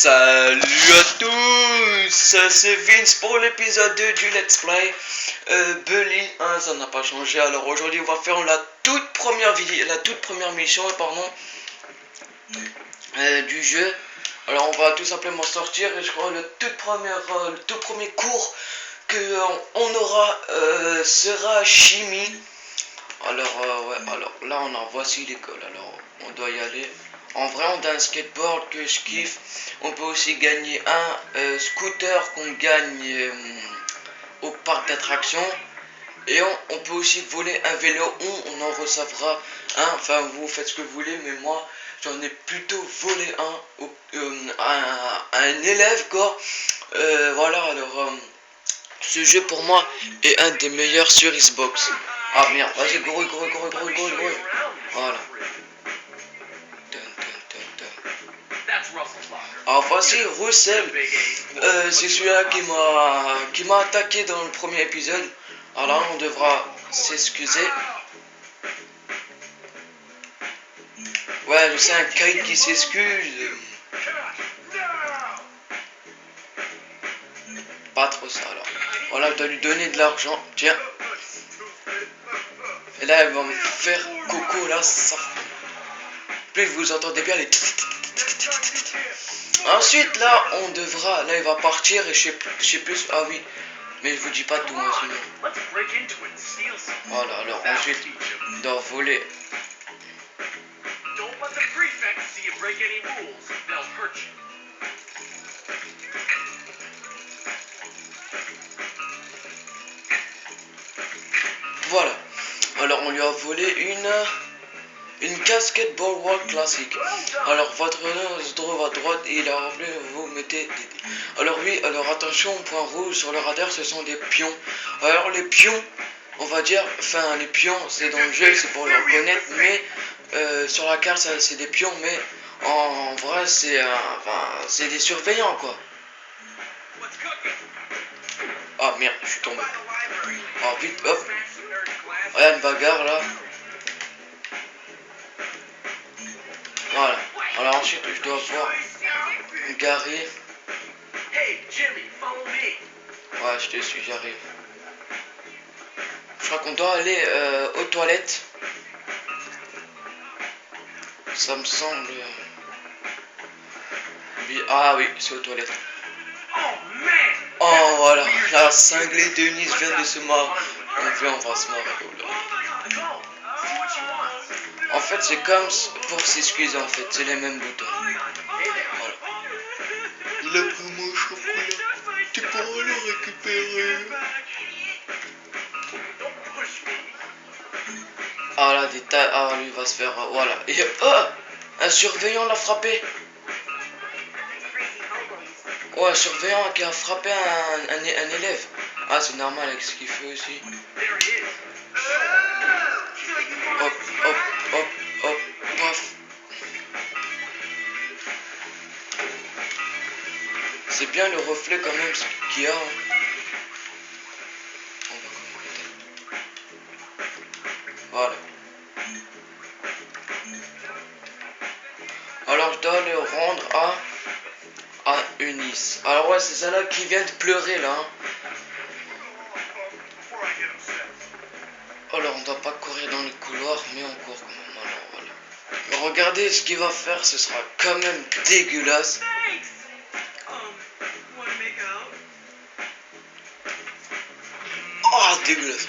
Salut à tous, c'est Vince pour l'épisode 2 du Let's Play Bully, hein, ça n'a pas changé. Alors aujourd'hui on va faire la toute première mission du jeu. Alors on va tout simplement sortir et je crois le tout premier cours que on aura sera chimie. Alors ouais, alors là voici l'école, alors on doit y aller. En vrai, on a un skateboard que je kiffe. On peut aussi gagner un scooter qu'on gagne au parc d'attractions. Et on peut aussi voler un vélo. On en recevra un. Enfin, vous faites ce que vous voulez, mais moi, j'en ai plutôt volé à un élève, quoi. Voilà, alors, ce jeu pour moi est un des meilleurs sur Xbox. Ah merde, vas-y, gros. Voilà. Alors voici Russell, c'est celui-là qui m'a attaqué dans le premier épisode. Alors là on devra s'excuser. Ouais, je sais, un kite qui s'excuse. Pas trop ça alors. Voilà, je dois lui donner de l'argent. Tiens. Et là elle va me faire coco là. Ça... Plus vous entendez bien les... Ensuite là on devra, là il va partir et je sais plus, ah oui, mais je vous dis pas tout moi sinon. Voilà, alors ensuite on doit voler. Voilà, alors on lui a volé une casquette Boardwalk classique. Alors votre droit à droite et il a rappelé, vous mettez des... Alors oui, alors attention, point rouge sur le radar, ce sont des pions. Alors les pions, on va dire, enfin les pions c'est dans le jeu, c'est pour le reconnaître, mais sur la carte c'est des pions, mais en vrai c'est des surveillants quoi. Ah merde, je suis tombé. Ah vite, hop. Ouais, une bagarre là. Voilà. Alors ensuite je dois voir Gary. Ouais, je te suis, j'arrive. Je crois qu'on doit aller aux toilettes. Ça me semble... Ah oui, c'est aux toilettes. Oh voilà, la cinglée Denise vient de se marrer. On va se marrer. En fait, c'est comme pour s'excuser, en fait, c'est les mêmes boutons. Voilà. Il a pris mon chocolat, tu pourras le récupérer. Ah là, des tas. Ah, lui va se faire. Voilà. Et un surveillant l'a frappé. Ouais, un surveillant qui a frappé un élève. Ah, c'est normal avec ce qu'il fait aussi. Hop, paf. C'est bien le reflet quand même ce qu'il y a. Voilà. Alors je dois le rendre à Eunice. Alors ouais, c'est celle-là qui vient de pleurer là. Alors on doit pas courir dans les couloirs, mais on court quand même. Alors voilà. Mais regardez ce qu'il va faire, ce sera quand même dégueulasse. Oh, dégueulasse.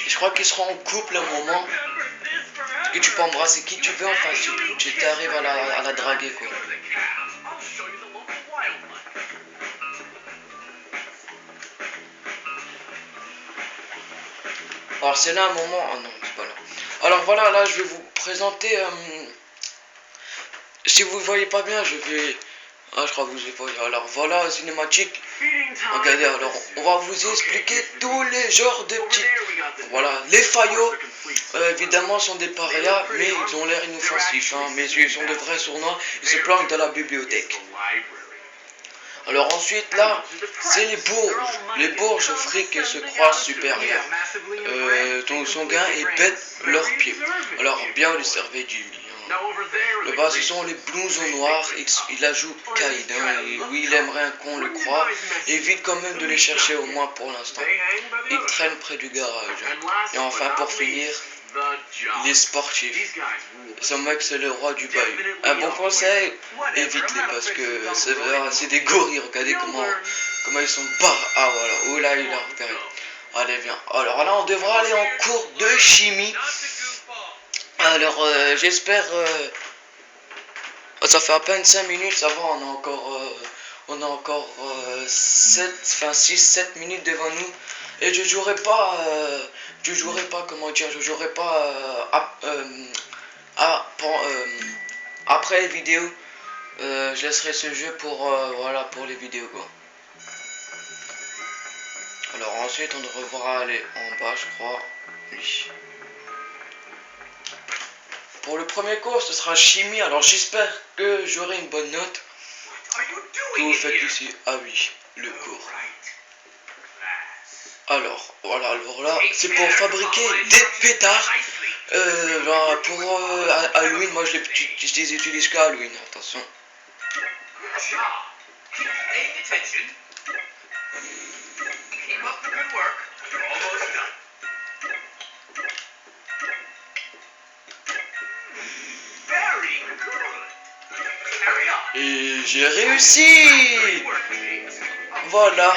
Je crois qu'ils seront en couple à un moment. Parce que tu peux embrasser qui tu veux, enfin si tu t'arrives à la draguer quoi. Alors c'est là un moment... Ah non, c'est pas là. Alors voilà, là je vais vous présenter... Si vous ne voyez pas bien, je vais... Ah, je crois que vous ne voyez pas. Alors voilà, cinématique. Regardez, alors on va vous expliquer tous les genres de petits... Voilà, les faillots, évidemment, sont des parias, mais ils ont l'air inoffensifs. Hein, mais ils sont de vrais sournois, ils se planquent dans la bibliothèque. Alors ensuite, là, c'est les bourges fric se croient supérieurs. Son gain et pètent leurs pieds. Alors bien, on les servait du... Le bas, ce sont les blousons noirs. Il ajoute Kaïd. Hein, et oui, il aimerait qu'on le croie. Évite quand même de les chercher, au moins pour l'instant. Il traîne près du garage. Et enfin, pour finir, il est sportif. Ce mec, c'est le roi du bahut. Un bon conseil, évite-les parce que c'est des gorilles. Regardez comment ils sont bas. Ah voilà, oh là, il a repéré. Allez, viens. Alors là, on devra aller en cours de chimie. Alors, j'espère... ça fait à peine 5 minutes, ça va, on a encore 6-7 minutes devant nous. Et je jouerai pas, comment dire, je jouerai pas après les vidéos. Je laisserai ce jeu pour, voilà, pour les vidéos, quoi. Alors ensuite, on devra aller en bas, je crois. Oui. Pour le premier cours, ce sera chimie. Alors j'espère que j'aurai une bonne note. Que vous faites ici? Ah oui, le cours. Alors, voilà, alors là, c'est pour fabriquer des pétards. Pour Halloween, moi je les utilise qu'à Halloween, attention. Et j'ai réussi! Voilà.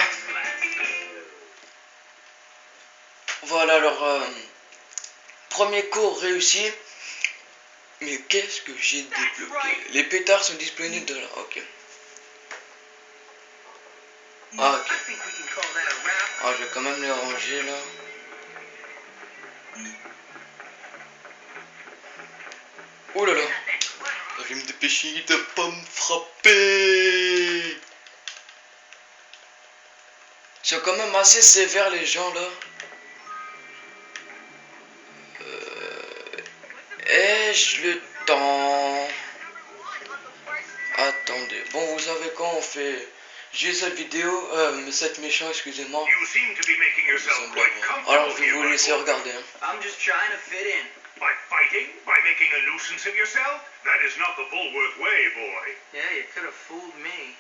Voilà, alors, premier cours réussi. Mais qu'est-ce que j'ai débloqué? Les pétards sont disponibles de là, ok. Ah, ok. Ah, je vais quand même les ranger là. Oh là là. Je vais me dépêcher de pas me frapper. Ils sont quand même assez sévères les gens là. Ai-je le temps? Attendez. Bon, vous savez quand on fait... J'ai cette vidéo, cette méchant, excusez-moi. Alors je vais vous laisser regarder. Hein. By fighting? By making a nuisance of yourself? That is not the Bullworth way, boy. Yeah, you could have fooled me.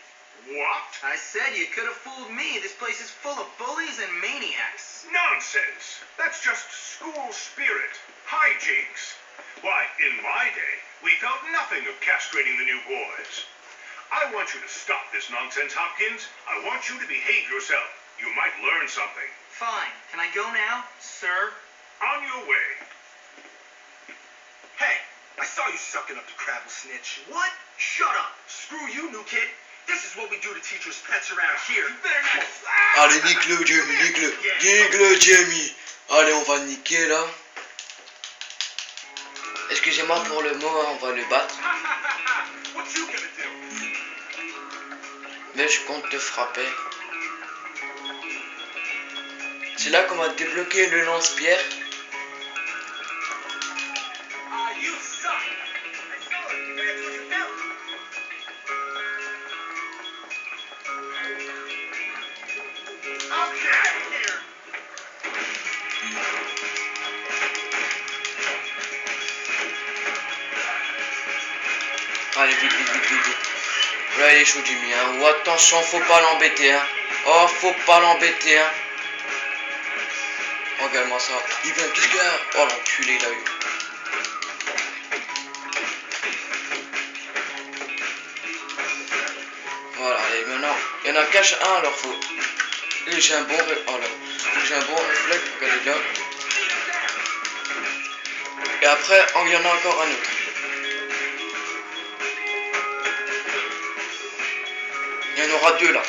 What? I said you could have fooled me. This place is full of bullies and maniacs. Nonsense. That's just school spirit. Hijinks. Why, in my day, we felt nothing of castrating the new boys. I want you to stop this nonsense, Hopkins. I want you to behave yourself. You might learn something. Fine. Can I go now, sir? On your way. Hey, I saw you sucking up to Crabble Snitch. What? Shut up. Screw you, new kid. This is what we do to teachers' pets around here. You better not... Allez, nique-le, Jamie, nique-le. Nique-le, Jamie. Allez, on va le niquer, là. Excusez-moi pour le mot, hein, on va le battre. What you gonna do? Mais je compte te frapper. C'est là qu'on va débloquer le lance-pierre. You suck. I saw it. You better do what you felt. I'll get out of here. Allez, vite, vite, vite, vite, vite. Là, il est chaud, Jimmy, hein. Oh, attention, faut pas l'embêter, hein. Oh, faut pas l'embêter, hein. Regarde-moi ça. Il vient, qu'est-ce qu'il y a? Oh, l'enculé, il a eu. Voilà, allez, maintenant, il y en a cache un, alors faut... Et j'ai un bon... Oh là, j'ai un bon réflexe, regardez là. Et après, il y en a encore un autre. Il y en aura deux là.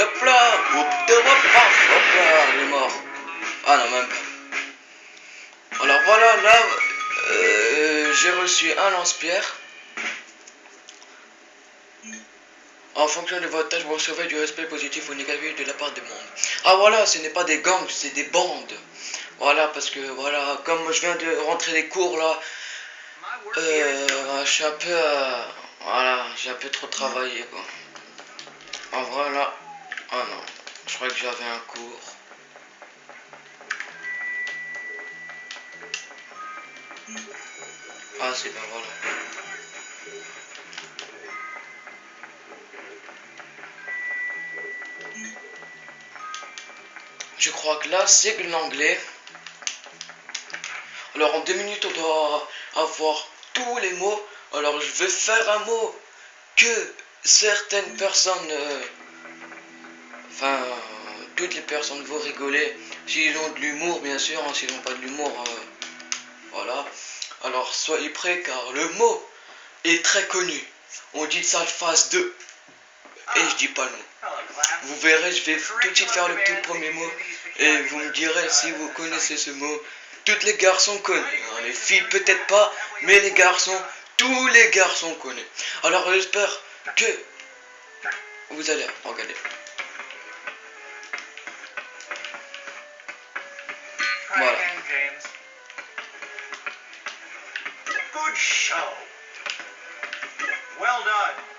hop là, hop là, il est mort. Ah non, même pas. Alors voilà, là, j'ai reçu un lance-pierre. En fonction de votre tâche, vous recevez du respect positif ou négatif de la part des membres. Ah voilà, ce n'est pas des gangs, c'est des bandes. Voilà, parce que voilà, comme je viens de rentrer des cours là, je suis un peu, voilà, j'ai un peu trop travaillé quoi. En vrai là, ah non, je crois que j'avais un cours. Ah c'est ben voilà. Je crois que là c'est de l'anglais. Alors en 2 minutes on doit avoir tous les mots. Alors je vais faire un mot que certaines personnes, toutes les personnes vont rigoler. S'ils ont de l'humour bien sûr, hein, s'ils n'ont pas de l'humour, voilà. Alors soyez prêts car le mot est très connu. On dit de ça phase 2 et je dis pas non. Vous verrez, je vais tout de suite faire le tout premier mot et vous me direz si vous connaissez ce mot. Toutes les garçons connaissent, hein, les filles peut-être pas, mais les garçons, tous les garçons connaissent. Alors j'espère que vous allez regarder. Voilà. Good show. Well done.